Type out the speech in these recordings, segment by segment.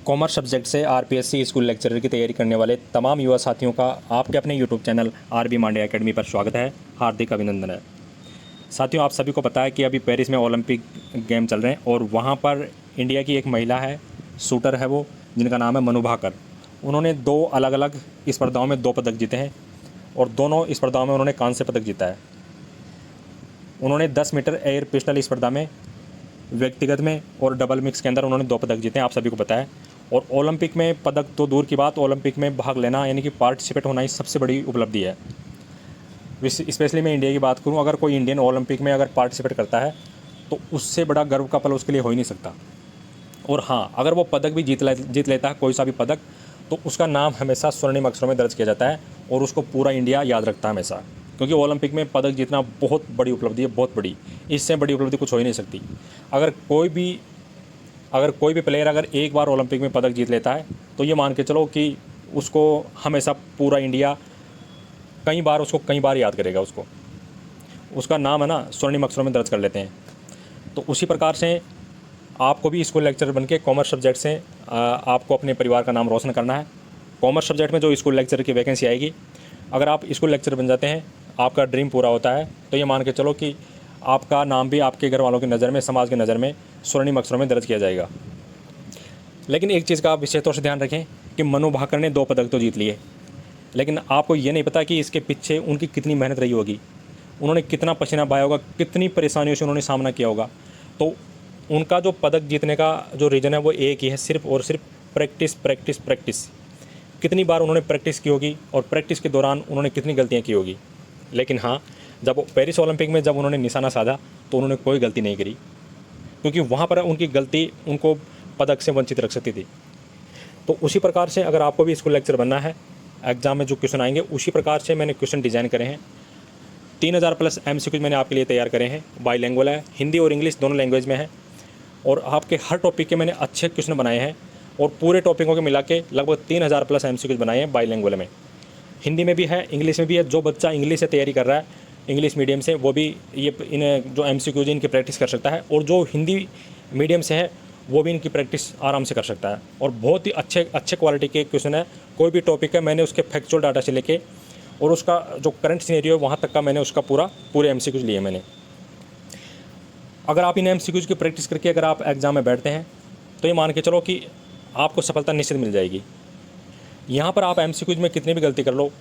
Commerce subject से RPSC school lecturer की तैयारी करने वाले तमाम युवा साथियों का आपके अपने YouTube channel RB Mande academy पर स्वागत है। हार्दिक अभिनंदन है। साथियों, आप सभी को पता है कि अभी पेरिस में ओलंपिक गेम चल रहे हैं और वहाँ पर इंडिया की एक महिला है, शूटर है वो, जिनका नाम है मनु भाकर। उन्होंने 2 अलग अलग स्पर्धाओं में 2 पदक जीते हैं और दोनों स्पर्धाओं में उन्होंने कांस्य पदक जीता है। उन्होंने 10 मीटर एयर पिस्टल स्पर्धा में, व्यक्तिगत में और डबल मिक्स के अंदर उन्होंने 2 पदक जीते हैं, आप सभी को पता है। और ओलंपिक में पदक तो दूर की बात, ओलंपिक में भाग लेना यानी कि पार्टिसिपेट होना ही सबसे बड़ी उपलब्धि है। स्पेशली मैं इंडिया की बात करूं, अगर कोई इंडियन ओलंपिक में अगर पार्टिसिपेट करता है तो उससे बड़ा गर्व का पल उसके लिए हो ही नहीं सकता। और हाँ, अगर वो पदक भी जीत लेता है, कोई सा भी पदक, तो उसका नाम हमेशा स्वर्णिम अक्षरों में दर्ज किया जाता है और उसको पूरा इंडिया याद रखता है हमेशा, क्योंकि ओलंपिक में पदक जीतना बहुत बड़ी उपलब्धि है, बहुत बड़ी। इससे बड़ी उपलब्धि कुछ हो ही नहीं सकती। अगर कोई भी प्लेयर अगर एक बार ओलंपिक में पदक जीत लेता है तो ये मान के चलो कि उसको हमेशा पूरा इंडिया कई बार याद करेगा। उसका नाम है ना, स्वर्णिम अक्षरों में दर्ज कर लेते हैं। तो उसी प्रकार से आपको भी स्कूल लेक्चरर बनके कॉमर्स सब्जेक्ट से आपको अपने परिवार का नाम रोशन करना है। कॉमर्स सब्जेक्ट में जो स्कूल लेक्चरर की वैकेंसी आएगी, अगर आप स्कूल लेक्चरर बन जाते हैं, आपका ड्रीम पूरा होता है, तो ये मान के चलो कि आपका नाम भी आपके घर वालों की नज़र में, समाज की नज़र में स्वर्णिम अक्षरों में दर्ज किया जाएगा। लेकिन एक चीज़ का आप विशेष तौर से ध्यान रखें कि मनु भाकर ने 2 पदक तो जीत लिए, लेकिन आपको ये नहीं पता कि इसके पीछे उनकी कितनी मेहनत रही होगी, उन्होंने कितना पसीना बहाया होगा, कितनी परेशानियों से उन्होंने सामना किया होगा। तो उनका जो पदक जीतने का जो रीज़न है वो एक ही है, सिर्फ और सिर्फ प्रैक्टिस प्रैक्टिस प्रैक्टिस। कितनी बार उन्होंने प्रैक्टिस की होगी और प्रैक्टिस के दौरान उन्होंने कितनी गलतियाँ की होगी। लेकिन हाँ, जब पेरिस ओलंपिक में जब उन्होंने निशाना साधा तो उन्होंने कोई गलती नहीं करी, क्योंकि वहाँ पर उनकी गलती उनको पदक से वंचित रख सकती थी। तो उसी प्रकार से अगर आपको भी स्कूल लेक्चर बनना है, एग्जाम में जो क्वेश्चन आएंगे उसी प्रकार से मैंने क्वेश्चन डिज़ाइन करे हैं। 3000 प्लस MCQ मैंने आपके लिए तैयार करे हैं। बाईलैंग्वेज है, हिंदी और इंग्लिश दोनों लैंग्वेज में है। और आपके हर टॉपिक के मैंने अच्छे क्वेश्चन बनाए हैं और पूरे टॉपिकों के मिला के लगभग 3000 प्लस MCQ बनाए हैं बाईलैंग्वेज में। हिंदी में भी है, इंग्लिश में भी है। जो बच्चा इंग्लिश से तैयारी कर रहा है, इंग्लिश मीडियम से, वो भी इन जो MCQ इनकी प्रैक्टिस कर सकता है। और जो हिंदी मीडियम से है वो भी इनकी प्रैक्टिस आराम से कर सकता है। और बहुत ही अच्छे क्वालिटी के क्वेश्चन है। कोई भी टॉपिक है, मैंने उसके फैक्चुअल डाटा से लेके और उसका जो करंट सिनेरियो है वहाँ तक का मैंने उसका पूरे MCQ लिए मैंने। अगर आप इन MCQ की प्रैक्टिस करके अगर आप एग्ज़ाम में बैठते हैं तो ये मान के चलो कि आपको सफलता निश्चित मिल जाएगी। यहाँ पर आप MCQ में कितनी भी गलती कर लो,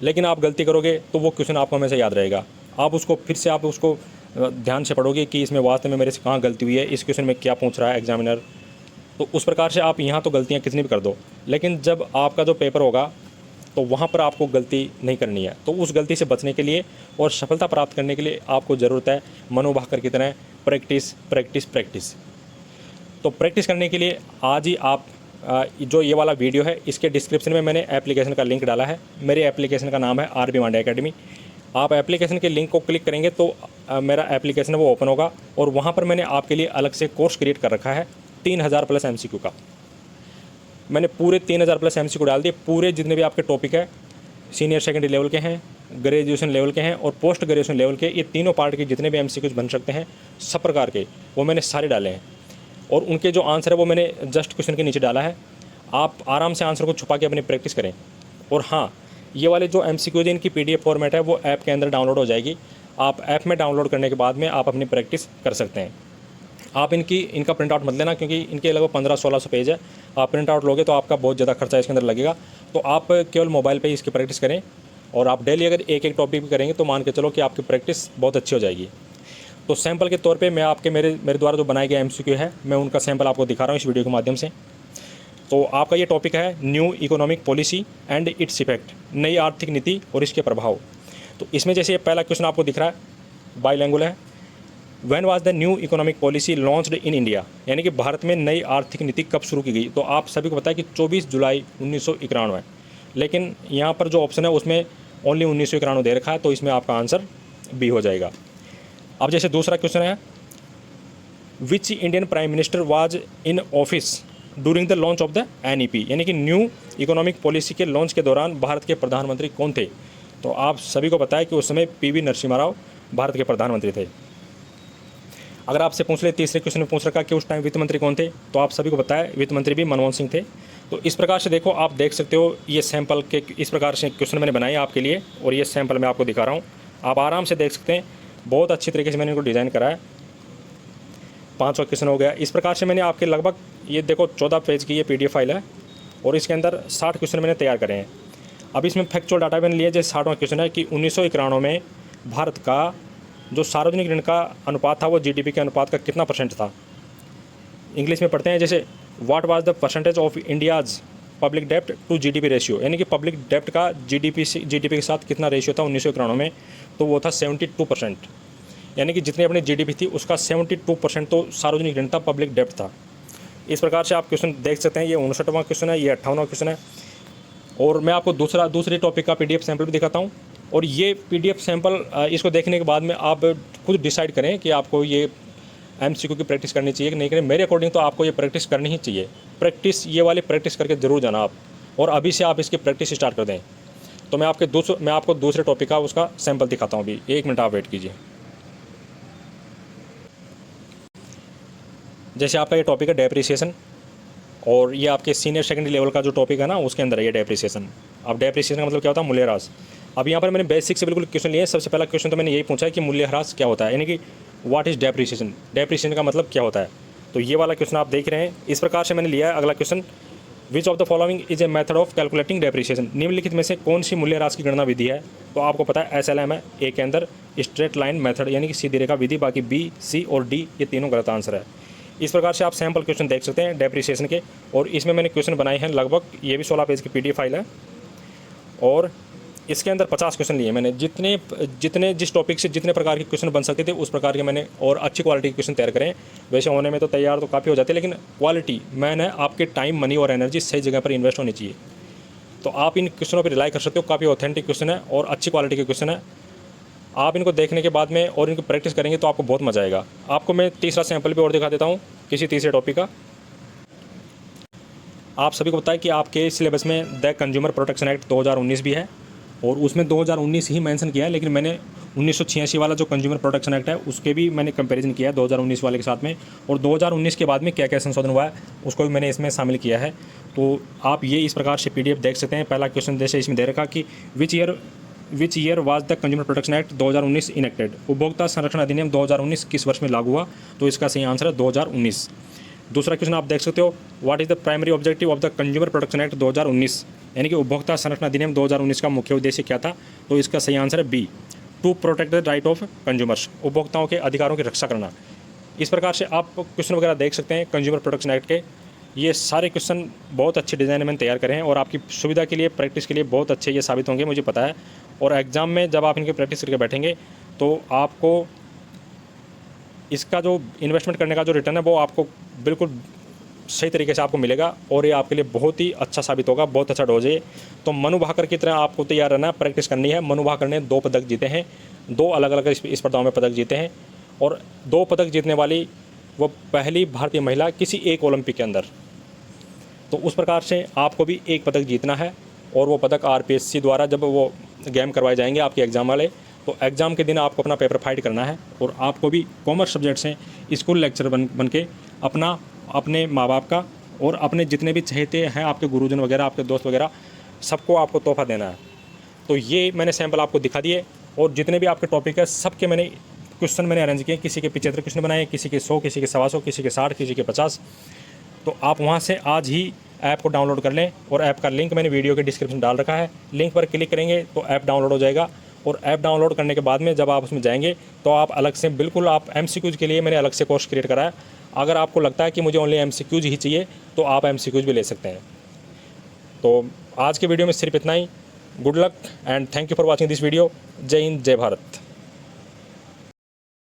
लेकिन आप गलती करोगे तो वो क्वेश्चन आपको हमेशा याद रहेगा। आप उसको फिर से आप उसको ध्यान से पढ़ोगे कि इसमें वास्तव में मेरे से कहाँ गलती हुई है, इस क्वेश्चन में क्या पूछ रहा है एग्जामिनर। तो उस प्रकार से आप यहाँ तो गलतियाँ कितनी भी कर दो, लेकिन जब आपका जो पेपर होगा तो वहाँ पर आपको गलती नहीं करनी है। तो उस गलती से बचने के लिए और सफलता प्राप्त करने के लिए आपको ज़रूरत है मनु भाकर की तरह प्रैक्टिस प्रैक्टिस प्रैक्टिस। तो प्रैक्टिस करने के लिए आज ही आप जो ये वाला वीडियो है इसके डिस्क्रिप्शन में मैंने एप्लीकेशन का लिंक डाला है। मेरे एप्लीकेशन का नाम है आरबी मांडे एकेडमी। आप एप्लीकेशन के लिंक को क्लिक करेंगे तो मेरा एप्लीकेशन वो ओपन होगा और वहाँ पर मैंने आपके लिए अलग से कोर्स क्रिएट कर रखा है 3000 प्लस MCQ का। मैंने पूरे 3000 प्लस MCQ डाल दिए। पूरे जितने भी आपके टॉपिक है, सीनियर सेकेंडरी लेवल के हैं, ग्रेजुएशन लेवल के हैं और पोस्ट ग्रेजुएशन लेवल के, ये तीनों पार्ट के जितने भी MCQ बन सकते हैं सब प्रकार के, वो मैंने सारे डाले हैं। और उनके जो आंसर है वो मैंने जस्ट क्वेश्चन के नीचे डाला है। आप आराम से आंसर को छुपा के अपनी प्रैक्टिस करें। और हाँ, ये वाले जो MCQ है इनकी PDF फॉर्मेट है वो ऐप के अंदर डाउनलोड हो जाएगी। आप ऐप में डाउनलोड करने के बाद में आप अपनी प्रैक्टिस कर सकते हैं। आप इनका प्रिंट आउट मत लेना, क्योंकि इनके लगभग 1500-1600 पेज है। आप प्रिंट आउट लोगे तो आपका बहुत ज़्यादा खर्चा इसके अंदर लगेगा। तो आप केवल मोबाइल पर ही इसकी प्रैक्टिस करें और आप डेली अगर एक टॉपिक भी करेंगे तो मान के चलो कि आपकी प्रैक्टिस बहुत अच्छी हो जाएगी। तो सैंपल के तौर पे मैं आपके मेरे द्वारा जो बनाए गए MCQ है, मैं उनका सैंपल आपको दिखा रहा हूँ इस वीडियो के माध्यम से। तो आपका ये टॉपिक है new economic policy and its effect, नई आर्थिक नीति और इसके प्रभाव। तो इसमें जैसे ये पहला क्वेश्चन आपको दिख रहा है, बाईलैंग्वेज है। When was the new economic policy launched in India, यानी कि भारत में नई आर्थिक नीति कब शुरू की गई। तो आप सभी को पता है कि 24 जुलाई 1991, लेकिन यहाँ पर जो ऑप्शन है उसमें ओनली 1991 दे रखा है, तो इसमें आपका आंसर बी हो जाएगा। अब जैसे दूसरा क्वेश्चन है, which Indian prime minister was in office during the launch of the NEP, यानी कि न्यू इकोनॉमिक पॉलिसी के लॉन्च के दौरान भारत के प्रधानमंत्री कौन थे। तो आप सभी को पता है कि उस समय PV नरसिम्हा राव भारत के प्रधानमंत्री थे। अगर आपसे पूछ ले तीसरे क्वेश्चन में पूछ रखा कि उस टाइम वित्त मंत्री कौन थे, तो आप सभी को पता है वित्त मंत्री भी मनमोहन सिंह थे। तो इस प्रकार से देखो, आप देख सकते हो ये सैंपल के इस प्रकार से क्वेश्चन मैंने बनाए आपके लिए, और ये सैंपल मैं आपको दिखा रहा हूँ, आप आराम से देख सकते हैं। बहुत अच्छी तरीके से मैंने इनको डिज़ाइन करा है। 500 क्वेश्चन हो गया। इस प्रकार से मैंने आपके लगभग ये देखो 14 पेज की ये PDF फाइल है, और इसके अंदर 60 क्वेश्चन मैंने तैयार करे हैं। अब इसमें फैक्चुअल डाटा मैंने लिया, जैसे 60वां क्वेश्चन है कि 1991 में भारत का जो सार्वजनिक ऋण का अनुपात था वो GDP के अनुपात का कितना % था। इंग्लिश में पढ़ते हैं, जैसे what was the percentage of India's public डेप्ट टू GDP रेशियो, यानी कि पब्लिक डेप्ट का GDP के साथ कितना रेशियो था 1991 में, तो वो था 72%। यानी कि जितनी अपनी GDP थी उसका 72% तो सार्वजनिक ऋण था, पब्लिक डेप्ट था। इस प्रकार से आप क्वेश्चन देख सकते हैं। ये 59वां क्वेश्चन है, ये 58वां क्वेश्चन है। और मैं आपको दूसरे टॉपिक का PDF सैंपल भी दिखाता हूँ, और ये PDF सैंपल इसको देखने के बाद में आप खुद डिसाइड करें कि आपको ये MCQ की प्रैक्टिस करनी चाहिए कि नहीं करें। मेरे अकॉर्डिंग तो आपको ये प्रैक्टिस करनी ही चाहिए। प्रैक्टिस ये वाली प्रैक्टिस करके ज़रूर जाना आप, और अभी से आप इसकी प्रैक्टिस स्टार्ट कर दें। तो मैं आपको दूसरे टॉपिक का उसका सैंपल दिखाता हूँ अभी। 1 मिनट आप वेट कीजिए। जैसे आपका ये टॉपिक है डेप्रिसिएशन, और ये आपके सीनियर सेकेंडरी लेवल का जो टॉपिक है ना, उसके अंदर है ये डेप्रिसिएशन। अब डेप्रिसिएशन का मतलब क्या होता है? मूल्यह्रास। अब यहाँ पर मैंने बेसिक से बिल्कुल क्वेश्चन लिए। सबसे पहला क्वेश्चन तो मैंने यही पूछा है कि मूल्यह्रास क्या होता है, यानी कि व्हाट इज़ डेप्रिसिएशन, डेप्रिसिएशन का मतलब क्या होता है। तो ये वाला क्वेश्चन आप देख रहे हैं। इस प्रकार से मैंने लिया है। अगला question, which of the following is a method of calculating depreciation, निम्नलिखित में से कौन सी मूल्यह्रास की गणना विधि है। तो आपको पता है SLM है ए के अंदर, स्ट्रेट लाइन मेथड यानी कि सीधी रेखा विधि। बाकी B, C और D ये तीनों गलत आंसर है। इस प्रकार से आप सैम्पल क्वेश्चन देख सकते हैं डेप्रिसिएशन के, और इसमें मैंने क्वेश्चन बनाए हैं लगभग, ये भी 16 पेज की PDF फाइल है, और इसके अंदर 50 क्वेश्चन लिए मैंने। जितने जिस टॉपिक से जितने प्रकार के क्वेश्चन बन सकते थे उस प्रकार के मैंने, और अच्छी क्वालिटी के क्वेश्चन तैयार करें। वैसे होने में तो तैयार तो काफ़ी हो जाते हैं, लेकिन क्वालिटी मैन है, आपके टाइम, मनी और एनर्जी सही जगह पर इन्वेस्ट होनी चाहिए। तो आप इन क्वेश्चनों पर रिलाई कर सकते हो। काफ़ी ऑथेंटिक क्वेश्चन है और अच्छी क्वालिटी के क्वेश्चन है। आप इनको देखने के बाद में और इनको प्रैक्टिस करेंगे तो आपको बहुत मजा आएगा। आपको मैं तीसरा सैंपल भी और दिखा देता हूँ किसी तीसरे टॉपिक का। आप सभी को पता है कि आपके सिलेबस में द कंज्यूमर प्रोटेक्शन एक्ट 2019 भी है, और उसमें 2019 ही मेंशन किया है, लेकिन मैंने 1986 वाला जो कंज्यूमर प्रोटेक्शन एक्ट है उसके भी मैंने कंपैरिजन किया है 2019 वाले के साथ में, और 2019 के बाद में क्या क्या संशोधन हुआ है उसको भी मैंने इसमें शामिल किया है। तो आप ये इस प्रकार से PDF देख सकते हैं। पहला क्वेश्चन जैसे इसमें दे रखा कि which year was the consumer protection act 2019 enacted, उपभोक्ता संरक्षण अधिनियम 2019 किस वर्ष में लागू हुआ। तो इसका सही आंसर है 2019। दूसरा क्वेश्चन आप देख सकते हो, what is the primary objective of the consumer protection act 2019, यानी कि उपभोक्ता संरक्षण अधिनियम 2019 का मुख्य उद्देश्य क्या था। तो इसका सही आंसर है B, to protect the right of consumers, उपभोक्ताओं के अधिकारों की रक्षा करना। इस प्रकार से आप क्वेश्चन वगैरह देख सकते हैं कंज्यूमर प्रोटेक्शन एक्ट के। ये सारे क्वेश्चन बहुत अच्छे डिज़ाइन में तैयार करें हैं, और आपकी सुविधा के लिए, प्रैक्टिस के लिए बहुत अच्छे ये साबित होंगे, मुझे पता है। और एग्ज़ाम में जब आप इनकी प्रैक्टिस करके बैठेंगे तो आपको इसका जो इन्वेस्टमेंट करने का जो रिटर्न है वो आपको बिल्कुल सही तरीके से आपको मिलेगा, और ये आपके लिए बहुत ही अच्छा साबित होगा, बहुत अच्छा डोज है। तो मनु भाकर की तरह आपको तैयार रहना, प्रैक्टिस करनी है। मनु भाकर ने 2 पदक जीते हैं, 2 अलग अलग स्पर्धाओं में पदक जीते हैं, और 2 पदक जीतने वाली वो पहली भारतीय महिला किसी एक ओलंपिक के अंदर। तो उस प्रकार से आपको भी 1 पदक जीतना है, और वो पदक RPSC द्वारा जब वो गेम करवाए जाएंगे आपके एग्ज़ाम वाले, तो एग्ज़ाम के दिन आपको अपना पेपर फाइट करना है, और आपको भी कॉमर्स सब्जेक्ट से स्कूल लेक्चर बन के अपने माँ बाप का और अपने जितने भी चहेते हैं, आपके गुरुजन वगैरह, आपके दोस्त वगैरह, सबको आपको तोहफा देना है। तो ये मैंने सैंपल आपको दिखा दिए, और जितने भी आपके टॉपिक है सबके मैंने क्वेश्चन मैंने अरेंज किए। किसी के 75 क्वेश्चन बनाए, किसी के 100, किसी के 125, किसी के 60, किसी के 50। तो आप वहाँ से आज ही ऐप को डाउनलोड कर लें, और ऐप का लिंक मैंने वीडियो के डिस्क्रिप्शन डाल रखा है। लिंक पर क्लिक करेंगे तो ऐप डाउनलोड हो जाएगा, और ऐप डाउनलोड करने के बाद में जब आप उसमें जाएंगे तो आप अलग से बिल्कुल आप MCQs के लिए मैंने अलग से कोर्स क्रिएट करा है। अगर आपको लगता है कि मुझे ओनली MCQs ही चाहिए तो आप MCQs भी ले सकते हैं। तो आज के वीडियो में सिर्फ इतना ही। Good luck and thank you for watching this video. जय हिंद, जय भारत।